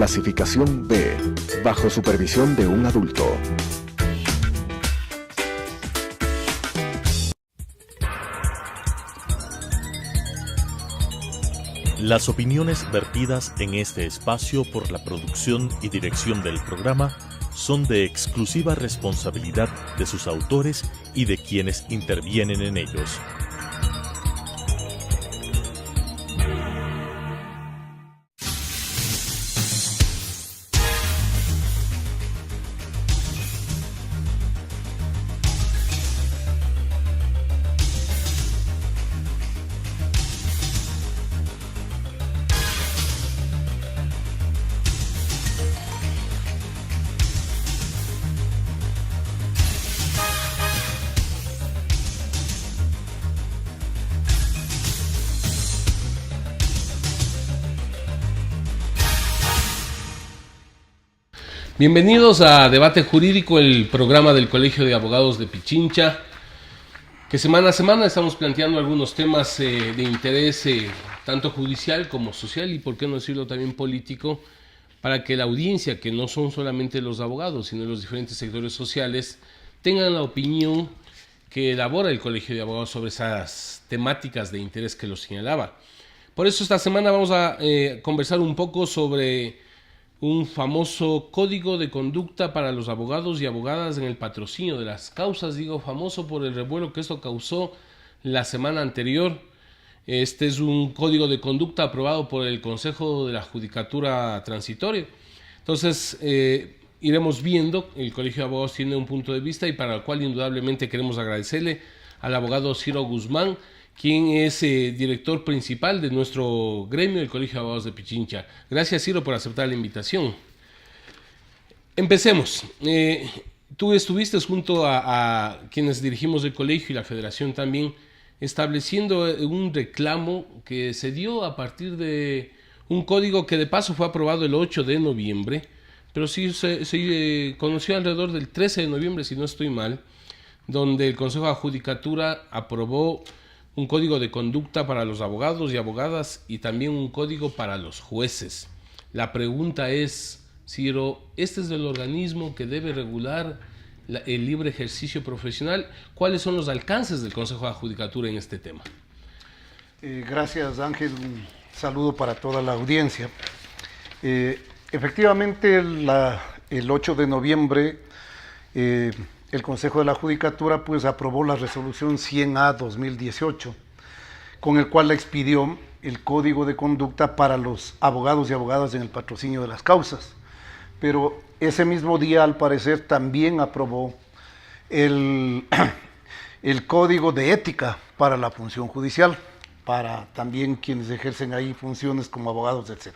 Clasificación B, bajo supervisión de un adulto. Las opiniones vertidas en este espacio por la producción y dirección del programa son de exclusiva responsabilidad de sus autores y de quienes intervienen en ellos. Bienvenidos a Debate Jurídico, el programa del Colegio de Abogados de Pichincha, que semana a semana estamos planteando algunos temas de interés tanto judicial como social y, por qué no decirlo, también político, para que la audiencia, que no son solamente los abogados, sino los diferentes sectores sociales, tengan la opinión que elabora el Colegio de Abogados sobre esas temáticas de interés que los señalaba. Por eso esta semana vamos a conversar un poco sobre un famoso código de conducta para los abogados y abogadas en el patrocinio de las causas. Digo famoso por el revuelo que esto causó la semana anterior. Este es un código de conducta aprobado por el Consejo de la Judicatura Transitoria. Entonces, iremos viendo. El Colegio de Abogados tiene un punto de vista y para el cual indudablemente queremos agradecerle al abogado Ciro Guzmán, quien es director principal de nuestro gremio, el Colegio de Abogados de Pichincha. Gracias, Ciro, por aceptar la invitación. Empecemos. Tú estuviste junto a quienes dirigimos el colegio y la federación también, estableciendo un reclamo que se dio a partir de un código que de paso fue aprobado el 8 de noviembre, pero sí se conoció alrededor del 13 de noviembre, si no estoy mal, donde el Consejo de la Judicatura aprobó un código de conducta para los abogados y abogadas y también un código para los jueces. La pregunta es, Ciro, ¿este es el organismo que debe regular el libre ejercicio profesional? ¿Cuáles son los alcances del Consejo de la Judicatura en este tema? Gracias, Ángel. Un saludo para toda la audiencia. Efectivamente, el 8 de noviembre el Consejo de la Judicatura pues aprobó la resolución 100A/2018, con el cual expidió el Código de Conducta para los abogados y abogadas en el patrocinio de las causas. Pero ese mismo día, al parecer, también aprobó el Código de Ética para la función judicial, para también quienes ejercen ahí funciones como abogados, etc.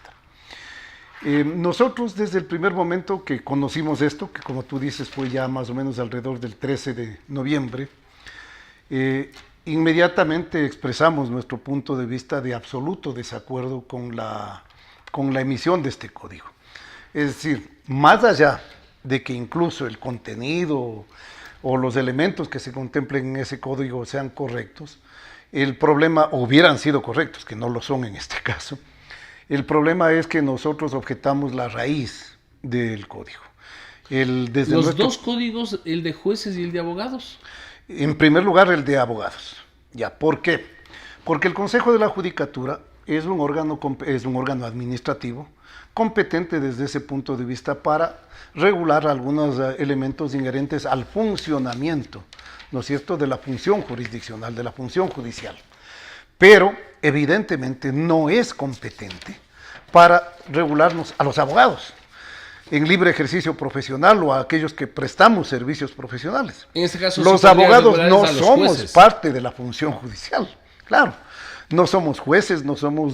Nosotros desde el primer momento que conocimos esto, que como tú dices fue ya más o menos alrededor del 13 de noviembre, inmediatamente expresamos nuestro punto de vista de absoluto desacuerdo con la emisión de este código. Es decir, más allá de que incluso el contenido o los elementos que se contemplen en ese código sean correctos, el problema, o hubieran sido correctos, que no lo son en este caso, el problema es que nosotros objetamos la raíz del código. Dos códigos, el de jueces y el de abogados. En primer lugar, el de abogados. Ya, ¿por qué? Porque el Consejo de la Judicatura es un órgano administrativo competente desde ese punto de vista para regular algunos elementos inherentes al funcionamiento, ¿no es cierto?, de la función jurisdiccional, de la función judicial. Pero evidentemente no es competente para regularnos a los abogados en libre ejercicio profesional o a aquellos que prestamos servicios profesionales. En este caso, los abogados no somos parte de la función judicial, claro. No somos jueces, no somos,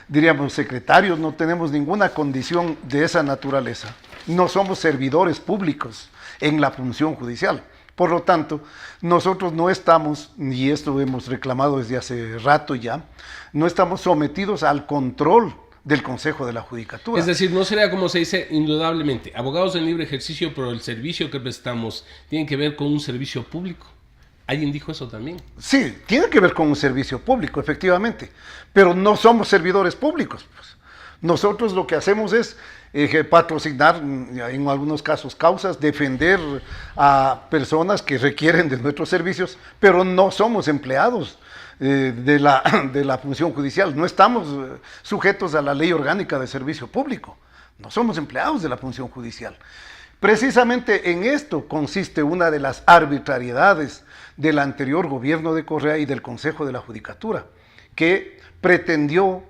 diríamos, secretarios, no tenemos ninguna condición de esa naturaleza. No somos servidores públicos en la función judicial. Por lo tanto, nosotros no estamos, y esto hemos reclamado desde hace rato ya, no estamos sometidos al control del Consejo de la Judicatura. Es decir, no sería como se dice indudablemente, abogados en libre ejercicio, pero el servicio que prestamos tiene que ver con un servicio público. ¿Alguien dijo eso también? Sí, tiene que ver con un servicio público, efectivamente, pero no somos servidores públicos, pues, Nosotros lo que hacemos es patrocinar, en algunos casos, causas, defender a personas que requieren de nuestros servicios, pero no somos empleados de la función judicial, no estamos sujetos a la ley orgánica de servicio público, no somos empleados de la función judicial. Precisamente en esto consiste una de las arbitrariedades del anterior gobierno de Correa y del Consejo de la Judicatura, que pretendió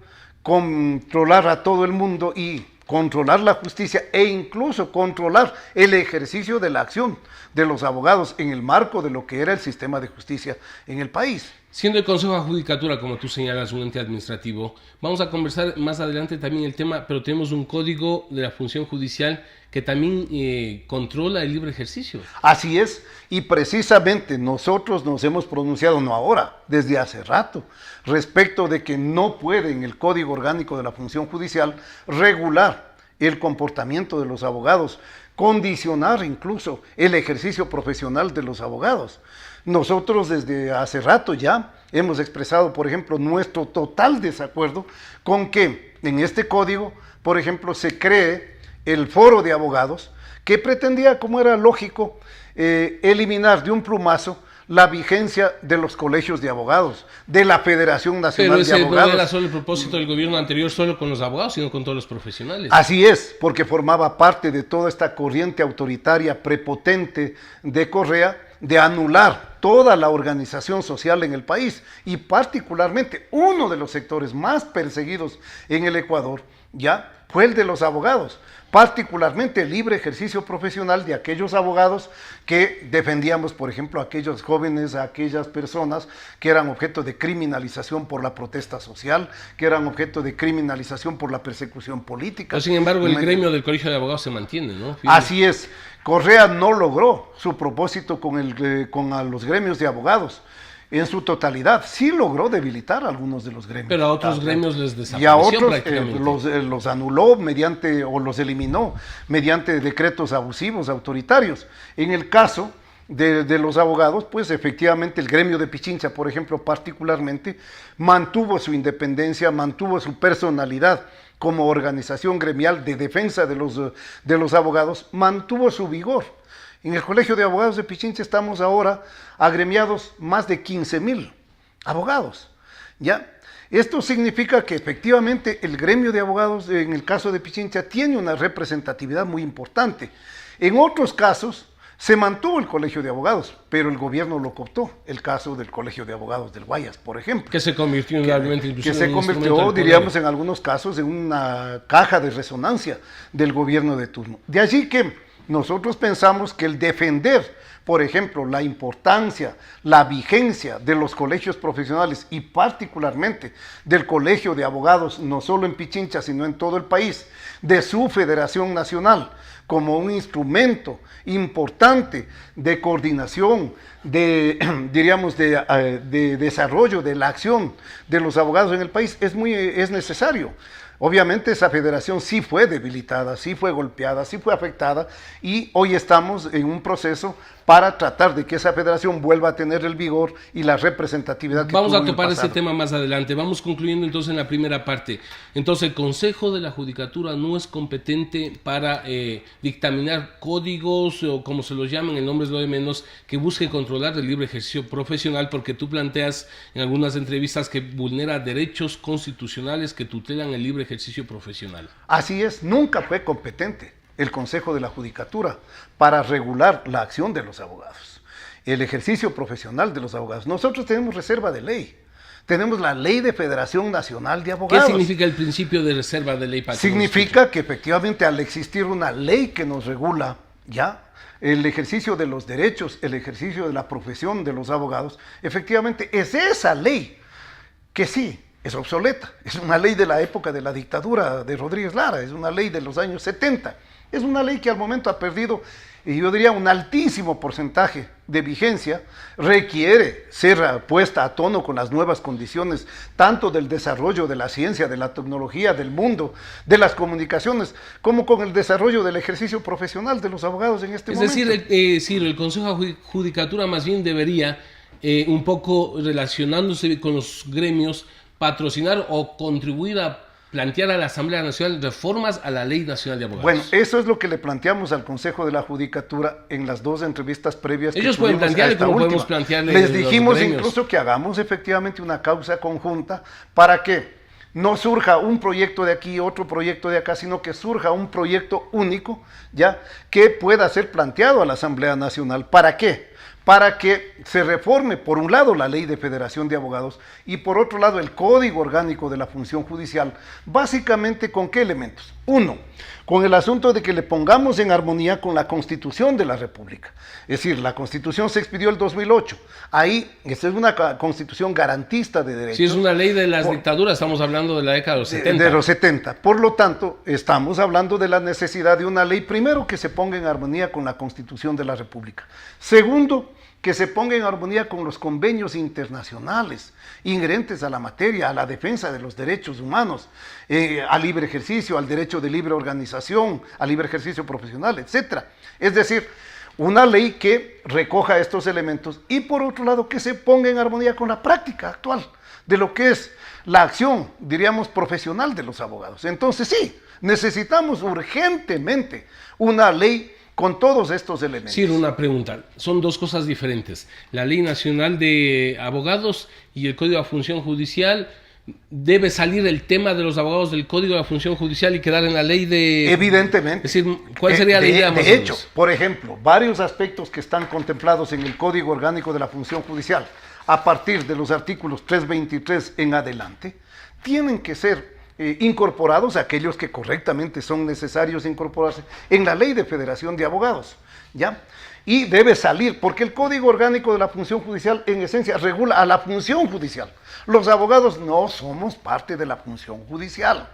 controlar a todo el mundo y controlar la justicia e incluso controlar el ejercicio de la acción de los abogados en el marco de lo que era el sistema de justicia en el país. Siendo el Consejo de Judicatura, como tú señalas, un ente administrativo, vamos a conversar más adelante también el tema, pero tenemos un código de la función judicial que también controla el libre ejercicio. Así es, y precisamente nosotros nos hemos pronunciado, no ahora, desde hace rato, respecto de que no puede en el Código Orgánico de la Función Judicial regular el comportamiento de los abogados, condicionar incluso el ejercicio profesional de los abogados. Nosotros desde hace rato ya hemos expresado, por ejemplo, nuestro total desacuerdo con que en este código, por ejemplo, se cree el foro de abogados que pretendía, como era lógico, eliminar de un plumazo la vigencia de los colegios de abogados, de la Federación Nacional de Abogados. Pero ese no era solo el propósito del gobierno anterior, solo con los abogados, sino con todos los profesionales. Así es, porque formaba parte de toda esta corriente autoritaria prepotente de Correa de anular toda la organización social en el país y particularmente uno de los sectores más perseguidos en el Ecuador, ya fue el de los abogados, particularmente el libre ejercicio profesional de aquellos abogados que defendíamos, por ejemplo, a aquellos jóvenes, a aquellas personas que eran objeto de criminalización por la protesta social, que eran objeto de criminalización por la persecución política. Pero sin embargo, el gremio del Colegio de Abogados se mantiene, ¿no? Así es. Correa no logró su propósito con los gremios de abogados en su totalidad. Sí logró debilitar a algunos de los gremios. Pero a otros gremios les desapareció y a otros prácticamente. Los anuló o los eliminó mediante decretos abusivos, autoritarios. En el caso de los abogados, pues efectivamente el gremio de Pichincha, por ejemplo, particularmente, mantuvo su independencia, mantuvo su personalidad como organización gremial de defensa de los abogados, mantuvo su vigor. En el Colegio de Abogados de Pichincha estamos ahora agremiados más de 15,000 abogados, ¿ya? Esto significa que efectivamente el gremio de abogados, en el caso de Pichincha, tiene una representatividad muy importante. En otros casos se mantuvo el Colegio de Abogados, pero el gobierno lo cooptó. El caso del Colegio de Abogados del Guayas, por ejemplo. Que se convirtió diríamos, en algunos casos en una caja de resonancia del gobierno de turno. De allí que nosotros pensamos que el defender, por ejemplo, la importancia, la vigencia de los colegios profesionales y particularmente del Colegio de Abogados, no solo en Pichincha, sino en todo el país, de su Federación Nacional, como un instrumento importante de coordinación, de desarrollo de la acción de los abogados en el país, es necesario. Obviamente esa federación sí fue debilitada, sí fue golpeada, sí fue afectada y hoy estamos en un proceso para tratar de que esa federación vuelva a tener el vigor y la representatividad que Vamos tuvo a topar en el ese pasado. tema más adelante. Vamos concluyendo entonces en la primera parte. Entonces el Consejo de la Judicatura no es competente para dictaminar códigos o como se los llaman, el nombre es lo de menos, que busque controlar el libre ejercicio profesional, porque tú planteas en algunas entrevistas que vulnera derechos constitucionales que tutelan el libre ejercicio profesional. Así es, nunca fue competente el Consejo de la Judicatura para regular la acción de los abogados, el ejercicio profesional de los abogados. Nosotros tenemos reserva de ley, tenemos la Ley de Federación Nacional de Abogados. ¿Qué significa el principio de reserva de ley? Significa que efectivamente al existir una ley que nos regula ya el ejercicio de los derechos, el ejercicio de la profesión de los abogados, efectivamente es esa ley que sí es obsoleta, es una ley de la época de la dictadura de Rodríguez Lara, es una ley de los años 70, es una ley que al momento ha perdido, yo diría, un altísimo porcentaje de vigencia, requiere ser puesta a tono con las nuevas condiciones, tanto del desarrollo de la ciencia, de la tecnología, del mundo, de las comunicaciones, como con el desarrollo del ejercicio profesional de los abogados en este momento. Es decir, el Consejo de Judicatura más bien debería, un poco relacionándose con los gremios, patrocinar o contribuir a plantear a la Asamblea Nacional reformas a la Ley Nacional de Abogados. Bueno, eso es lo que le planteamos al Consejo de la Judicatura en las 2 entrevistas previas. Ellos pueden plantear cómo podemos plantearle. Les dijimos incluso que hagamos efectivamente una causa conjunta para que no surja un proyecto de aquí, otro proyecto de acá, sino que surja un proyecto único, ya, que pueda ser planteado a la Asamblea Nacional. ¿Para qué? Para que se reforme, por un lado, la Ley de Federación de Abogados y por otro lado, el Código Orgánico de la Función Judicial. Básicamente, ¿con qué elementos? Uno, con el asunto de que le pongamos en armonía con la Constitución de la República. Es decir, la Constitución se expidió el 2008. Ahí, esta es una Constitución garantista de derechos. Si es una ley de las dictaduras, estamos hablando de la década de los 70. De los 70. Por lo tanto, estamos hablando de la necesidad de una ley, primero, que se ponga en armonía con la Constitución de la República. Segundo, que se ponga en armonía con los convenios internacionales inherentes a la materia, a la defensa de los derechos humanos, al libre ejercicio, al derecho de libre organización, al libre ejercicio profesional, etc. Es decir, una ley que recoja estos elementos y por otro lado que se ponga en armonía con la práctica actual de lo que es la acción, diríamos, profesional de los abogados. Entonces sí, necesitamos urgentemente una ley con todos estos elementos. Sí, una pregunta. Son dos cosas diferentes. La Ley Nacional de Abogados y el Código de Función Judicial. ¿Debe salir el tema de los abogados del Código de Función Judicial y quedar en la ley de...? Evidentemente. Es decir, ¿cuál sería la idea más o menos? De hecho, por ejemplo, varios aspectos que están contemplados en el Código Orgánico de la Función Judicial, a partir de los artículos 323 en adelante, tienen que ser incorporados, aquellos que correctamente son necesarios incorporarse, en la Ley de Federación de Abogados, ¿ya? Y debe salir, porque el Código Orgánico de la Función Judicial, en esencia, regula a la función judicial. Los abogados no somos parte de la función judicial,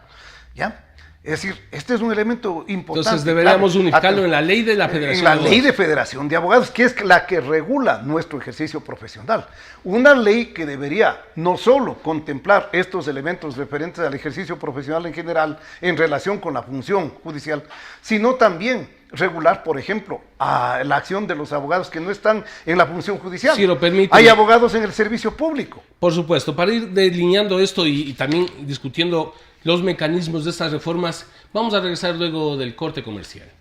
¿ya? Es decir, este es un elemento importante. Entonces deberíamos unificarlo en la Ley de la Federación de Abogados. En la Ley de Federación de Abogados, que es la que regula nuestro ejercicio profesional. Una ley que debería no solo contemplar estos elementos referentes al ejercicio profesional en general en relación con la función judicial, sino también regular, por ejemplo, a la acción de los abogados que no están en la función judicial. Si lo permite. Hay abogados en el servicio público. Por supuesto, para ir delineando esto y también discutiendo los mecanismos de estas reformas, vamos a regresar luego del corte comercial.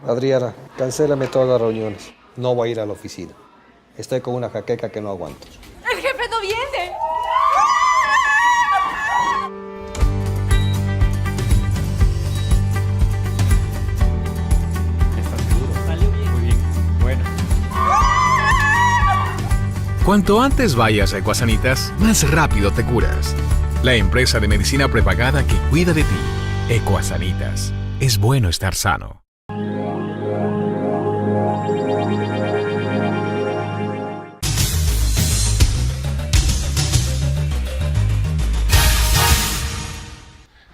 Adriana, cancélame todas las reuniones. No voy a ir a la oficina. Estoy con una jaqueca que no aguanto. ¡El jefe no viene! ¿Estás seguro? Salió bien. Muy bien. Bueno. Cuanto antes vayas a Ecuasanitas, más rápido te curas. La empresa de medicina prepagada que cuida de ti. Ecuasanitas. Es bueno estar sano.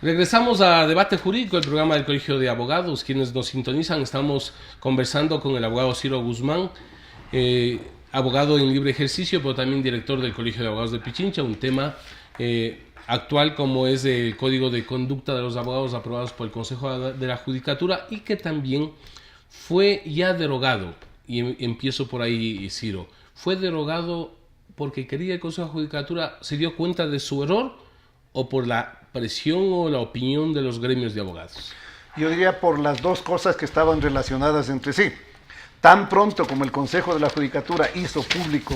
Regresamos a Debate Jurídico, el programa del Colegio de Abogados. Quienes nos sintonizan, estamos conversando con el abogado Ciro Guzmán, abogado en libre ejercicio, pero también director del Colegio de Abogados de Pichincha, un tema actual como es el Código de Conducta de los Abogados aprobados por el Consejo de la Judicatura y que también fue ya derogado. Y empiezo por ahí, Ciro. ¿Fue derogado porque quería el Consejo de la Judicatura, se dio cuenta de su error o por la presión o la opinión de los gremios de abogados? Yo diría por las dos cosas que estaban relacionadas entre sí. Tan pronto como el Consejo de la Judicatura hizo público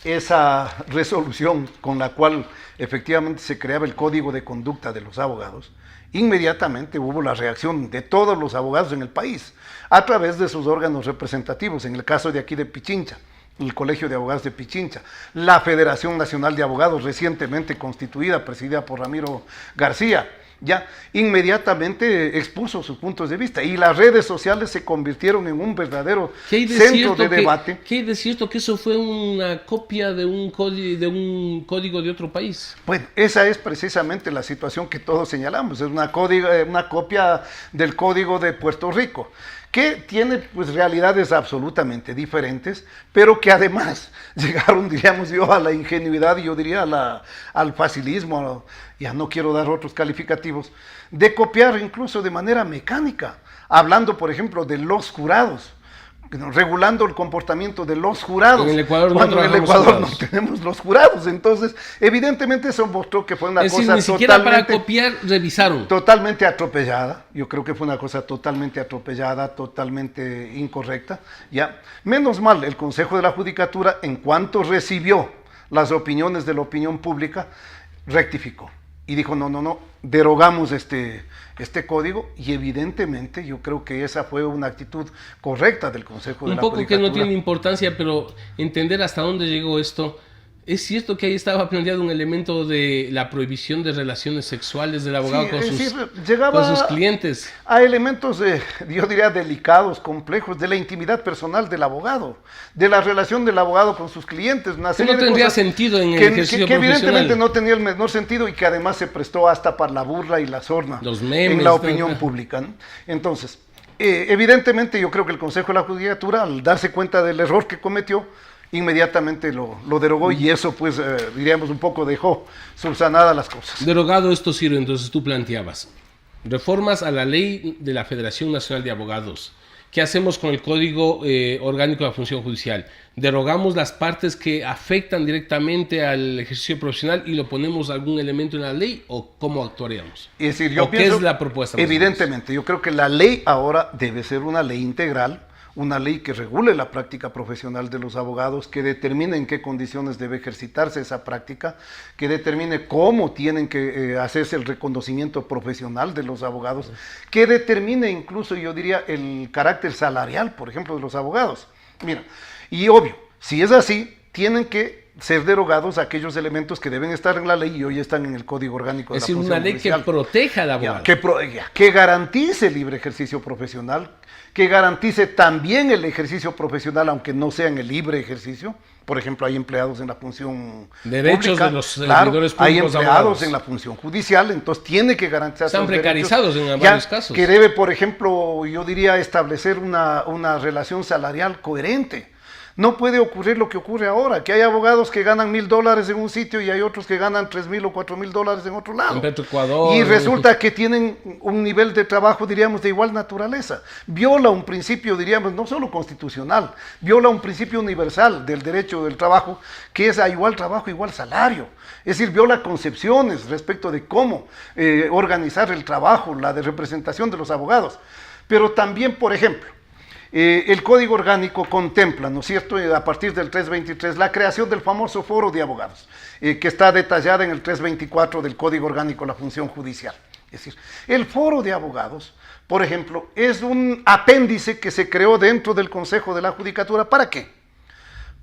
esa resolución con la cual efectivamente se creaba el Código de Conducta de los Abogados, inmediatamente hubo la reacción de todos los abogados en el país a través de sus órganos representativos, en el caso de aquí de Pichincha, el Colegio de Abogados de Pichincha, la Federación Nacional de Abogados recientemente constituida, presidida por Ramiro García, ya inmediatamente expuso sus puntos de vista y las redes sociales se convirtieron en un verdadero centro de debate. ¿Qué hay de cierto que eso fue una copia de un código de otro país? Bueno, esa es precisamente la situación que todos señalamos, es una copia del Código de Puerto Rico, que tiene pues realidades absolutamente diferentes, pero que además llegaron, diríamos yo, a la ingenuidad y yo diría al facilismo, ya no quiero dar otros calificativos, de copiar incluso de manera mecánica hablando, por ejemplo, de los jurados, regulando el comportamiento de los jurados. En el Ecuador cuando en el Ecuador no tenemos los jurados. Entonces, evidentemente eso mostró que fue una cosa ni siquiera para copiar revisaron. Totalmente atropellada. Yo creo que fue una cosa totalmente atropellada, totalmente incorrecta. Ya, menos mal, el Consejo de la Judicatura, en cuanto recibió las opiniones de la opinión pública, rectificó y dijo, no, derogamos este código, y evidentemente yo creo que esa fue una actitud correcta del Consejo de la Judicatura. Un poco que no tiene importancia, pero entender hasta dónde llegó esto. Es cierto que ahí estaba planteado un elemento de la prohibición de relaciones sexuales del abogado Sí, con llegaba sus clientes. A elementos, yo diría, delicados, complejos, de la intimidad personal del abogado, de la relación del abogado con sus clientes. Una Que no tendría sentido en el ejercicio que profesional. evidentemente no tenía el menor sentido, y que además se prestó hasta para la burla y la sorna Los memes, en la opinión pública, ¿no? Entonces, evidentemente yo creo que el Consejo de la Judicatura, al darse cuenta del error que cometió, inmediatamente lo derogó, y eso pues diríamos un poco dejó subsanadas las cosas. Derogado esto, Ciro, entonces tú planteabas reformas a la ley de la Federación Nacional de Abogados. ¿Qué hacemos con el Código Orgánico de la Función Judicial? ¿Derogamos las partes que afectan directamente al ejercicio profesional y lo ponemos algún elemento en la ley, o cómo actuaríamos? Es decir, yo ¿Qué es la propuesta? Evidentemente, yo creo que la ley ahora debe ser una ley integral, una ley que regule la práctica profesional de los abogados, que determine en qué condiciones debe ejercitarse esa práctica, que determine cómo tienen que hacerse el reconocimiento profesional de los abogados, que determine incluso, yo diría, el carácter salarial, por ejemplo, de los abogados. Mira, y obvio, si es así, tienen que ser derogados aquellos elementos que deben estar en la ley y hoy están en el Código Orgánico de la Función Judicial. Es decir, una ley que proteja al abogado. Que garantice el libre ejercicio profesional, que garantice también el ejercicio profesional, aunque no sea en el libre ejercicio. Por ejemplo, hay empleados en la función derechos pública, de los servidores públicos, hay empleados abogados en la función judicial, entonces tiene que garantizar. Están precarizados en varios casos. Que debe, por ejemplo, yo diría, establecer una relación salarial coherente. No puede ocurrir lo que ocurre ahora, que hay abogados que ganan $1,000 en un sitio y hay otros que ganan $3,000 o $4,000 en otro lado. En Petroecuador. Y resulta que tienen un nivel de trabajo, diríamos, de igual naturaleza. Viola un principio, diríamos, no solo constitucional, viola un principio universal del derecho del trabajo, que es a igual trabajo, igual salario. Es decir, viola concepciones respecto de cómo organizar el trabajo, la de representación de los abogados. Pero también, por ejemplo, el Código Orgánico contempla, ¿no es cierto?, a partir del 323, la creación del famoso Foro de Abogados, que está detallada en el 324 del Código Orgánico de la Función Judicial. Es decir, el Foro de Abogados, por ejemplo, es un apéndice que se creó dentro del Consejo de la Judicatura. ¿Para qué?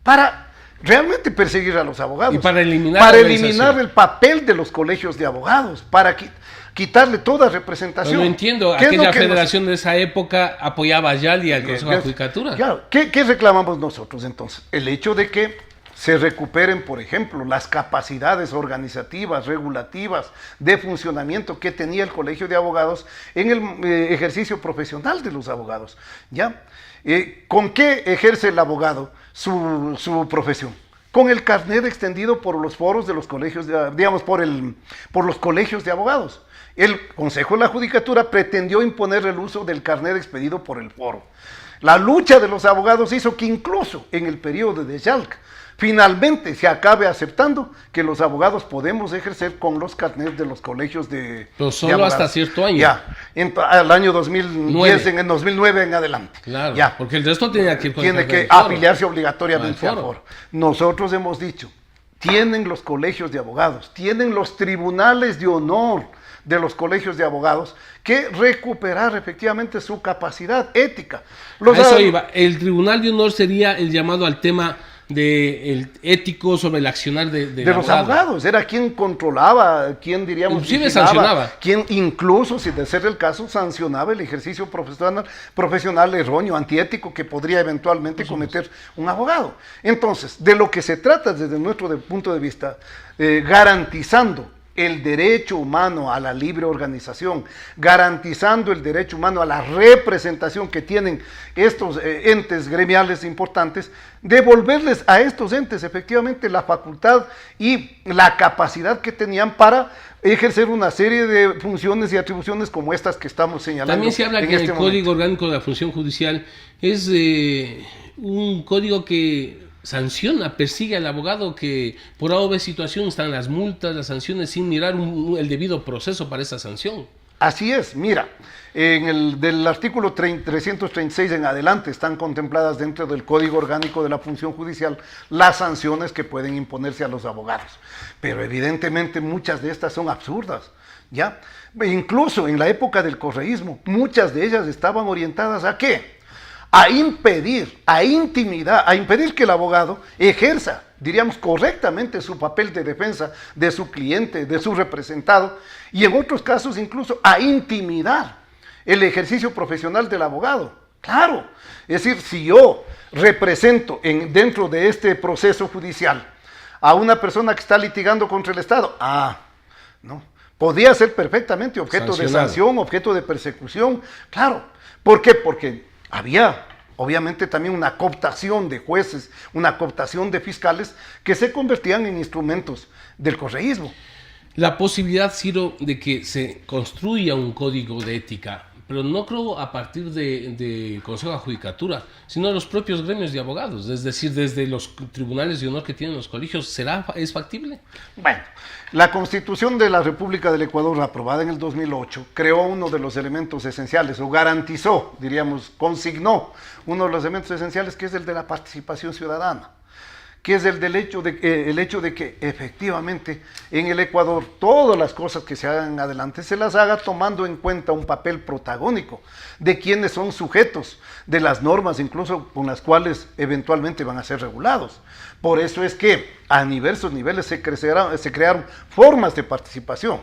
Para realmente perseguir a los abogados. Y para eliminar el papel de los colegios de abogados, para quitarle toda representación. No entiendo, aquella federación de esa época apoyaba a Yali y al Consejo de la Judicatura. Claro, ¿qué reclamamos nosotros entonces? El hecho de que se recuperen, por ejemplo, las capacidades organizativas, regulativas, de funcionamiento que tenía el Colegio de Abogados en el ejercicio profesional de los abogados. ¿Ya? ¿Con qué ejerce el abogado su profesión? Con el carnet extendido por los foros de los colegios, digamos, por los colegios de abogados. El Consejo de la Judicatura pretendió imponer el uso del carnet expedido por el foro. La lucha de los abogados hizo que incluso en el periodo de Yalc, finalmente se acabe aceptando que los abogados podemos ejercer con los carnets de los colegios de Pero solo hasta cierto año. Ya, al año 2010, en el 2009 en adelante. Claro, ya. Porque el resto tenía que ir con tiene que afiliarse obligatoriamente al foro. Nosotros hemos dicho, tienen los colegios de abogados, tienen los tribunales de honor de los colegios de abogados que recuperar efectivamente su capacidad ética. Eso iba. El tribunal de honor sería el llamado al tema el ético sobre el accionar de los abogados. Era quien controlaba, quien diríamos inclusive sancionaba, quien incluso, si de ser el caso, sancionaba el ejercicio profesional erróneo, antiético que podría eventualmente cometer un abogado. Entonces, de lo que se trata desde nuestro punto de vista, garantizando el derecho humano a la libre organización, garantizando el derecho humano a la representación que tienen estos entes gremiales importantes, devolverles a estos entes efectivamente la facultad y la capacidad que tenían para ejercer una serie de funciones y atribuciones como estas que estamos señalando. También se habla que el Código Orgánico de la Función Judicial es un código que sanciona, persigue al abogado que por A o B situación están las multas, las sanciones, sin mirar el debido proceso para esa sanción. Así es, mira, del artículo 336 en adelante están contempladas dentro del Código Orgánico de la Función Judicial las sanciones que pueden imponerse a los abogados, pero evidentemente muchas de estas son absurdas, ¿ya? Incluso en la época del correísmo, muchas de ellas estaban orientadas ¿a qué? A impedir, a intimidar, a impedir que el abogado ejerza, diríamos, correctamente su papel de defensa de su cliente, de su representado, y en otros casos incluso a intimidar el ejercicio profesional del abogado. Claro, es decir, si yo represento dentro de este proceso judicial a una persona que está litigando contra el Estado, no, podría ser perfectamente objeto de sanción, objeto de persecución, claro. ¿Por qué? Porque había obviamente también una cooptación de jueces, una cooptación de fiscales que se convertían en instrumentos del correísmo. La posibilidad, Ciro, de que se construya un código de ética, pero no creo a partir del Consejo de Judicatura, sino de los propios gremios de abogados, es decir, desde los tribunales de honor que tienen los colegios, ¿es factible? Bueno, la Constitución de la República del Ecuador, aprobada en el 2008, creó uno de los elementos esenciales, o garantizó, diríamos, consignó uno de los elementos esenciales, que es el de la participación ciudadana, que es el hecho de que efectivamente en el Ecuador todas las cosas que se hagan adelante se las haga tomando en cuenta un papel protagónico de quienes son sujetos de las normas, incluso con las cuales eventualmente van a ser regulados. Por eso es que a diversos niveles se crearon formas de participación.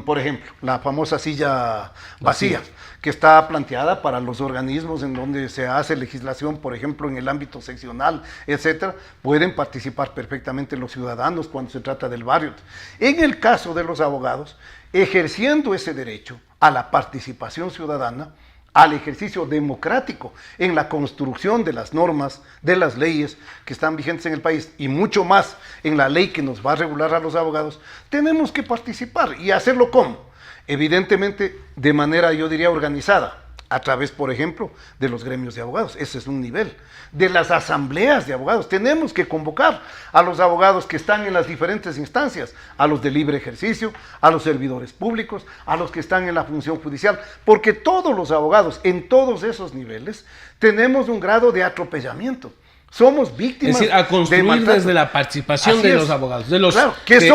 Por ejemplo, la famosa silla vacía, que está planteada para los organismos en donde se hace legislación, por ejemplo, en el ámbito seccional, etcétera, pueden participar perfectamente los ciudadanos cuando se trata del barrio. En el caso de los abogados, ejerciendo ese derecho a la participación ciudadana, al ejercicio democrático en la construcción de las normas, de las leyes que están vigentes en el país y mucho más en la ley que nos va a regular a los abogados, tenemos que participar y hacerlo ¿cómo? Evidentemente de manera, yo diría, organizada, a través, por ejemplo, de los gremios de abogados. Ese es un nivel. De las asambleas de abogados. Tenemos que convocar a los abogados que están en las diferentes instancias, a los de libre ejercicio, a los servidores públicos, a los que están en la función judicial, porque todos los abogados en todos esos niveles tenemos un grado de atropellamiento. Somos víctimas. Es decir, a construir desde la participación de los abogados, de los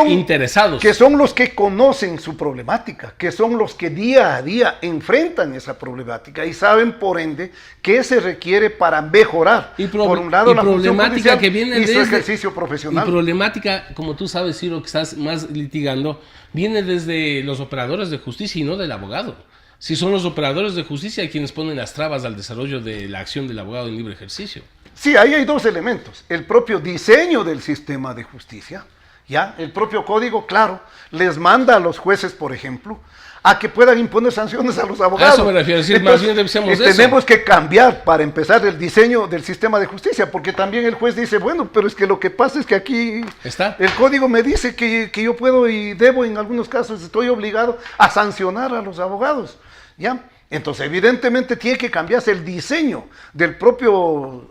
interesados. Que son los que conocen su problemática, que son los que día a día enfrentan esa problemática y saben, por ende, qué se requiere para mejorar, por un lado, la función judicial que viene y su ejercicio profesional. Y problemática, como tú sabes, Ciro, que estás más litigando, viene desde los operadores de justicia y no del abogado. Si son los operadores de justicia quienes ponen las trabas al desarrollo de la acción del abogado en libre ejercicio. Sí, ahí hay dos elementos. El propio diseño del sistema de justicia, ¿ya? El propio código, claro, les manda a los jueces, por ejemplo, a que puedan imponer sanciones a los abogados. A eso me refiero, es decir, más bien debemos de eso. Tenemos que cambiar, para empezar, el diseño del sistema de justicia, porque también el juez dice, bueno, pero es que lo que pasa es que aquí el código me dice que yo puedo y debo, en algunos casos estoy obligado a sancionar a los abogados, ¿ya? Entonces, evidentemente tiene que cambiarse el diseño del propio,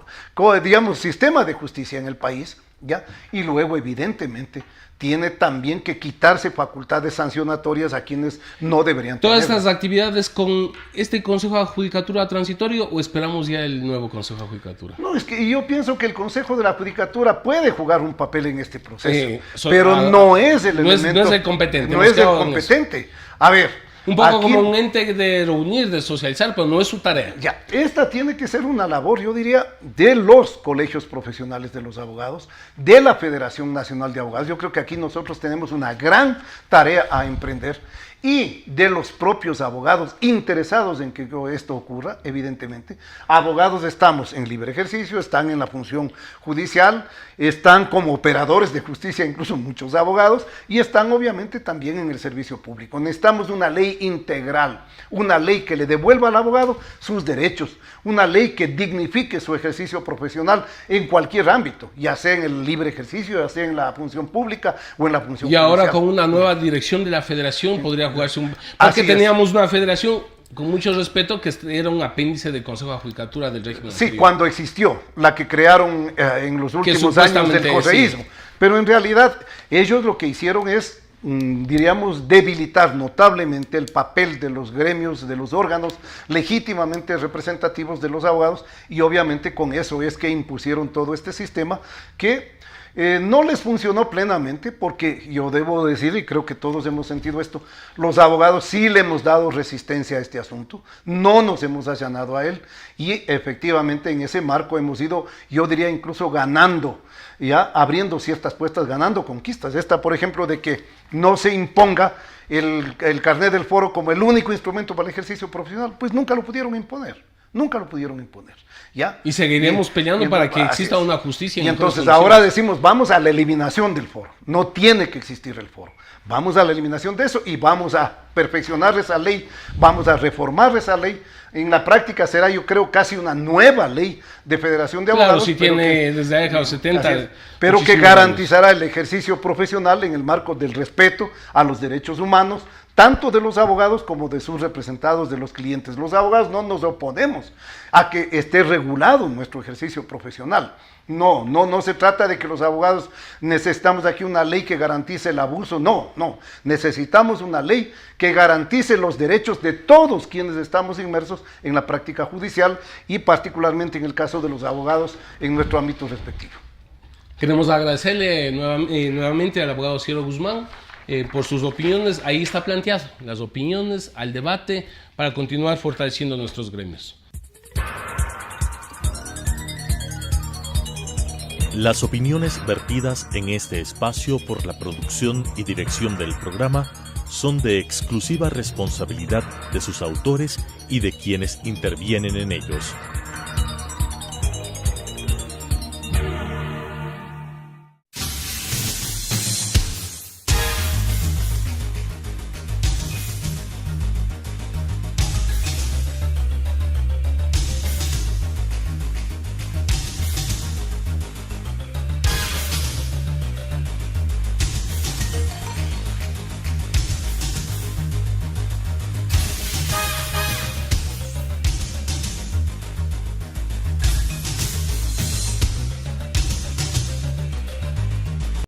digamos, sistema de justicia en el país, ¿ya? Y luego, evidentemente, tiene también que quitarse facultades sancionatorias a quienes no deberían tener. ¿Todas estas actividades con este Consejo de Judicatura transitorio o esperamos ya el nuevo Consejo de Judicatura? No, es que yo pienso que el Consejo de la Judicatura puede jugar un papel en este proceso, pero no es el elemento... No es el competente. No es el competente. A ver... Un poco como un ente de reunir, de socializar, pero no es su tarea. Ya, esta tiene que ser una labor, yo diría, de los colegios profesionales de los abogados, de la Federación Nacional de Abogados. Yo creo que aquí nosotros tenemos una gran tarea a emprender y de los propios abogados interesados en que esto ocurra, evidentemente. Abogados estamos en libre ejercicio, están en la función judicial, están como operadores de justicia, incluso muchos abogados, y están obviamente también en el servicio público. Necesitamos una ley integral, una ley que le devuelva al abogado sus derechos, una ley que dignifique su ejercicio profesional en cualquier ámbito, ya sea en el libre ejercicio, ya sea en la función pública o en la función judicial. Y ahora con una nueva dirección de la federación podría jugarse un... Porque teníamos una federación, con mucho respeto, que era un apéndice del Consejo de Judicatura del régimen Sí, anterior. cuando existió, la que crearon en los últimos años del correísmo. Sí. Pero en realidad ellos lo que hicieron es, diríamos, debilitar notablemente el papel de los gremios, de los órganos legítimamente representativos de los abogados, y obviamente con eso es que impusieron todo este sistema que no les funcionó plenamente, porque yo debo decir, y creo que todos hemos sentido esto, los abogados sí le hemos dado resistencia a este asunto, no nos hemos allanado a él, y efectivamente en ese marco hemos ido, yo diría, incluso ganando, ya abriendo ciertas puertas, ganando conquistas. Esta, por ejemplo, de que no se imponga el carnet del foro como el único instrumento para el ejercicio profesional, pues nunca lo pudieron imponer. Nunca lo pudieron imponer, ¿ya? Y seguiremos peleando para que exista una justicia. Y entonces ahora decimos, vamos a la eliminación del foro. No tiene que existir el foro. Vamos a la eliminación de eso y vamos a perfeccionar esa ley, vamos a reformar esa ley. En la práctica será, yo creo, casi una nueva ley de federación de abogados. Claro, si tiene desde la década de los 70. Pero que garantizará el ejercicio profesional en el marco del respeto a los derechos humanos, tanto de los abogados como de sus representados, de los clientes. Los abogados no nos oponemos a que esté regulado nuestro ejercicio profesional. No se trata de que los abogados necesitamos aquí una ley que garantice el abuso, no. Necesitamos una ley que garantice los derechos de todos quienes estamos inmersos en la práctica judicial y particularmente en el caso de los abogados en nuestro ámbito respectivo. Queremos agradecerle nuevamente al abogado Cielo Guzmán por sus opiniones. Ahí está planteado las opiniones al debate para continuar fortaleciendo nuestros gremios. Las opiniones vertidas en este espacio por la producción y dirección del programa son de exclusiva responsabilidad de sus autores y de quienes intervienen en ellos.